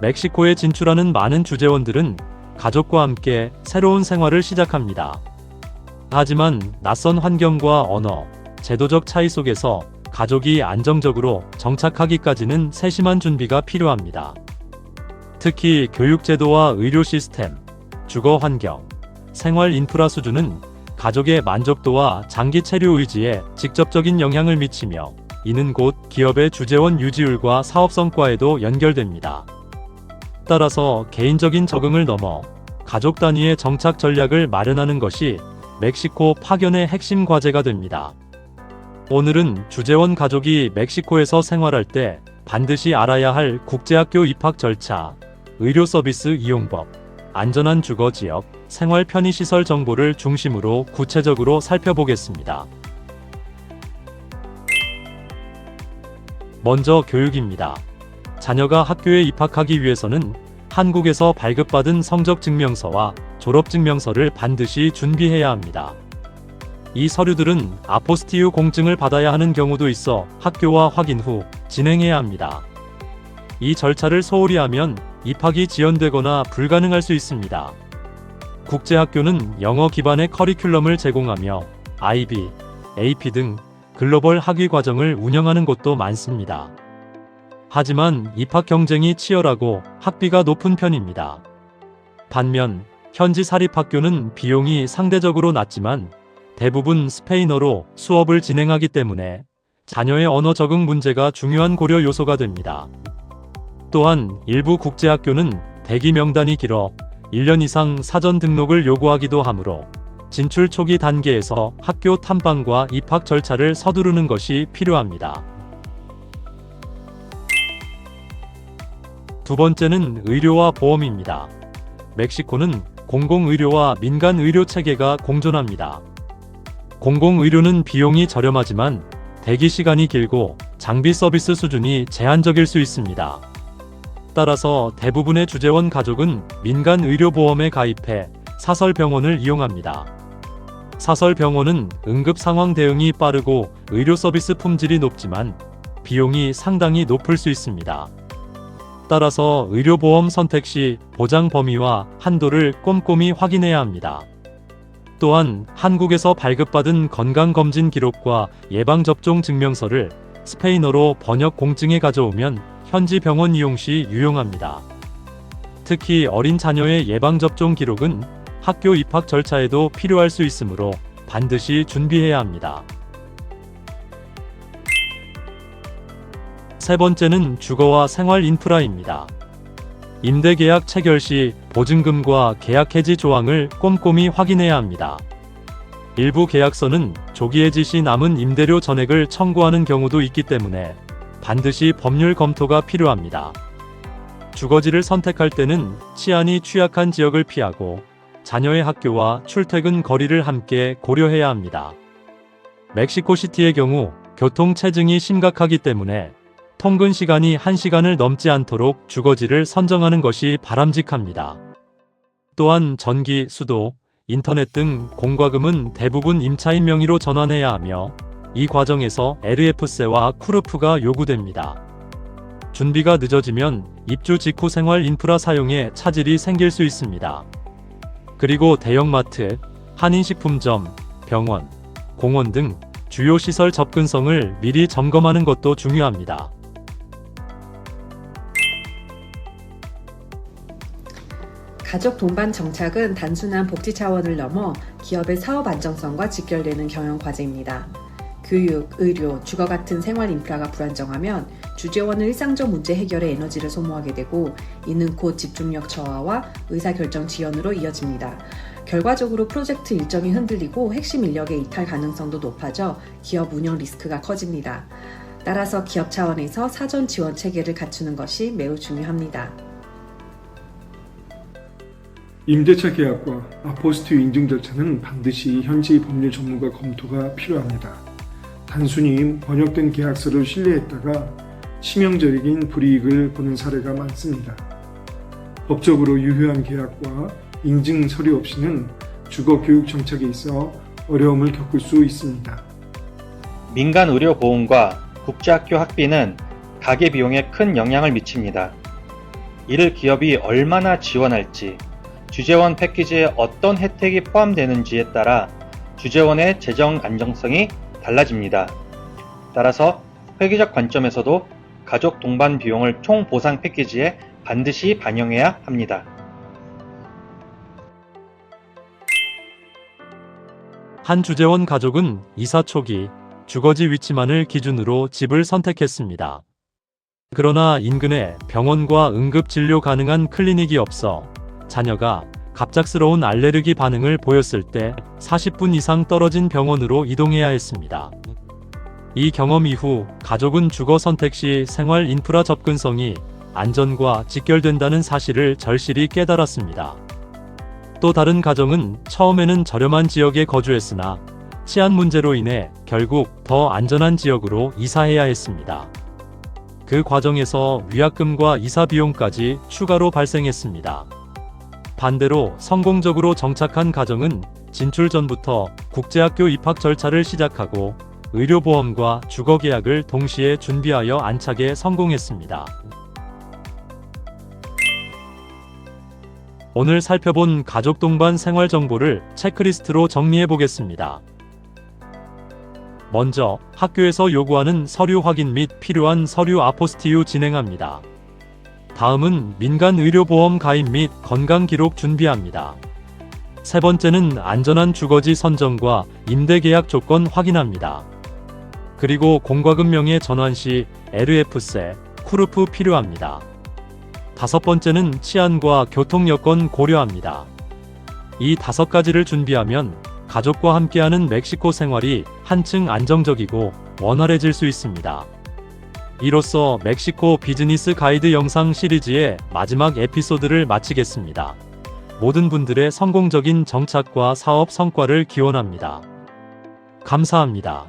멕시코에 진출하는 많은 주재원들은 가족과 함께 새로운 생활을 시작합니다. 하지만 낯선 환경과 언어, 제도적 차이 속에서 가족이 안정적으로 정착하기까지는 세심한 준비가 필요합니다. 특히 교육제도와 의료 시스템, 주거 환경, 생활 인프라 수준은 가족의 만족도와 장기 체류 의지에 직접적인 영향을 미치며 이는 곧 기업의 주재원 유지율과 사업 성과에도 연결됩니다. 따라서 개인적인 적응을 넘어 가족 단위의 정착 전략을 마련하는 것이 멕시코 파견의 핵심 과제가 됩니다. 오늘은 주재원 가족이 멕시코에서 생활할 때 반드시 알아야 할 국제학교 입학 절차, 의료 서비스 이용법, 안전한 주거 지역, 생활 편의시설 정보를 중심으로 구체적으로 살펴보겠습니다. 먼저 교육입니다. 자녀가 학교에 입학하기 위해서는 한국에서 발급받은 성적증명서와 졸업증명서를 반드시 준비해야 합니다. 이 서류들은 아포스티유 공증을 받아야 하는 경우도 있어 학교와 확인 후 진행해야 합니다. 이 절차를 소홀히 하면 입학이 지연되거나 불가능할 수 있습니다. 국제학교는 영어 기반의 커리큘럼을 제공하며 IB, AP 등 글로벌 학위 과정을 운영하는 곳도 많습니다. 하지만 입학 경쟁이 치열하고 학비가 높은 편입니다. 반면 현지 사립학교는 비용이 상대적으로 낮지만 대부분 스페인어로 수업을 진행하기 때문에 자녀의 언어 적응 문제가 중요한 고려 요소가 됩니다. 또한 일부 국제학교는 대기 명단이 길어 1년 이상 사전 등록을 요구하기도 하므로 진출 초기 단계에서 학교 탐방과 입학 절차를 서두르는 것이 필요합니다. 두 번째는 의료와 보험입니다. 멕시코는 공공의료와 민간의료 체계가 공존합니다. 공공의료는 비용이 저렴하지만 대기 시간이 길고 장비 서비스 수준이 제한적일 수 있습니다. 따라서 대부분의 주재원 가족은 민간의료보험에 가입해 사설병원을 이용합니다. 사설병원은 응급상황 대응이 빠르고 의료 서비스 품질이 높지만 비용이 상당히 높을 수 있습니다. 따라서 의료보험 선택 시 보장 범위와 한도를 꼼꼼히 확인해야 합니다. 또한 한국에서 발급받은 건강검진 기록과 예방접종 증명서를 스페인어로 번역 공증해 가져오면 현지 병원 이용 시 유용합니다. 특히 어린 자녀의 예방접종 기록은 학교 입학 절차에도 필요할 수 있으므로 반드시 준비해야 합니다. 세 번째는 주거와 생활 인프라입니다. 임대계약 체결 시 보증금과 계약 해지 조항을 꼼꼼히 확인해야 합니다. 일부 계약서는 조기 해지 시 남은 임대료 전액을 청구하는 경우도 있기 때문에 반드시 법률 검토가 필요합니다. 주거지를 선택할 때는 치안이 취약한 지역을 피하고 자녀의 학교와 출퇴근 거리를 함께 고려해야 합니다. 멕시코시티의 경우 교통 체증이 심각하기 때문에 통근 시간이 1시간을 넘지 않도록 주거지를 선정하는 것이 바람직합니다. 또한 전기, 수도, 인터넷 등 공과금은 대부분 임차인 명의로 전환해야 하며 이 과정에서 RF세와 쿠르프가 요구됩니다. 준비가 늦어지면 입주 직후 생활 인프라 사용에 차질이 생길 수 있습니다. 그리고 대형마트, 한인식품점, 병원, 공원 등 주요 시설 접근성을 미리 점검하는 것도 중요합니다. 가족 동반 정착은 단순한 복지 차원을 넘어 기업의 사업 안정성과 직결되는 경영 과제입니다. 교육, 의료, 주거 같은 생활 인프라가 불안정하면 주재원은 일상적 문제 해결에 에너지를 소모하게 되고 이는 곧 집중력 저하와 의사결정 지연으로 이어집니다. 결과적으로 프로젝트 일정이 흔들리고 핵심 인력의 이탈 가능성도 높아져 기업 운영 리스크가 커집니다. 따라서 기업 차원에서 사전 지원 체계를 갖추는 것이 매우 중요합니다. 임대차 계약과 아포스티유 인증 절차는 반드시 현지 법률 전문가 검토가 필요합니다. 단순히 번역된 계약서를 신뢰했다가 치명적인 불이익을 보는 사례가 많습니다. 법적으로 유효한 계약과 인증 서류 없이는 주거 교육 정착에 있어 어려움을 겪을 수 있습니다. 민간 의료 보험과 국제학교 학비는 가계 비용에 큰 영향을 미칩니다. 이를 기업이 얼마나 지원할지, 주재원 패키지에 어떤 혜택이 포함되는지에 따라 주재원의 재정 안정성이 달라집니다. 따라서 회계적 관점에서도 가족 동반 비용을 총 보상 패키지에 반드시 반영해야 합니다. 한 주재원 가족은 이사 초기 주거지 위치만을 기준으로 집을 선택했습니다. 그러나 인근에 병원과 응급 진료 가능한 클리닉이 없어 자녀가 갑작스러운 알레르기 반응을 보였을 때 40분 이상 떨어진 병원으로 이동해야 했습니다. 이 경험 이후 가족은 주거 선택 시 생활 인프라 접근성이 안전과 직결된다는 사실을 절실히 깨달았습니다. 또 다른 가정은 처음에는 저렴한 지역에 거주했으나 치안 문제로 인해 결국 더 안전한 지역으로 이사해야 했습니다. 그 과정에서 위약금과 이사 비용까지 추가로 발생했습니다. 반대로 성공적으로 정착한 가정은 진출 전부터 국제학교 입학 절차를 시작하고 의료보험과 주거계약을 동시에 준비하여 안착에 성공했습니다. 오늘 살펴본 가족 동반 생활 정보를 체크리스트로 정리해 보겠습니다. 먼저 학교에서 요구하는 서류 확인 및 필요한 서류 아포스티유 진행합니다. 다음은 민간 의료보험 가입 및 건강 기록 준비합니다. 세 번째는 안전한 주거지 선정과 임대계약 조건 확인합니다. 그리고 공과금 명의 전환 시 LF세, 쿠르프 필요합니다. 다섯 번째는 치안과 교통 여건 고려합니다. 이 5가지를 준비하면 가족과 함께하는 멕시코 생활이 한층 안정적이고 원활해질 수 있습니다. 이로써 멕시코 비즈니스 가이드 영상 시리즈의 마지막 에피소드를 마치겠습니다. 모든 분들의 성공적인 정착과 사업 성과를 기원합니다. 감사합니다.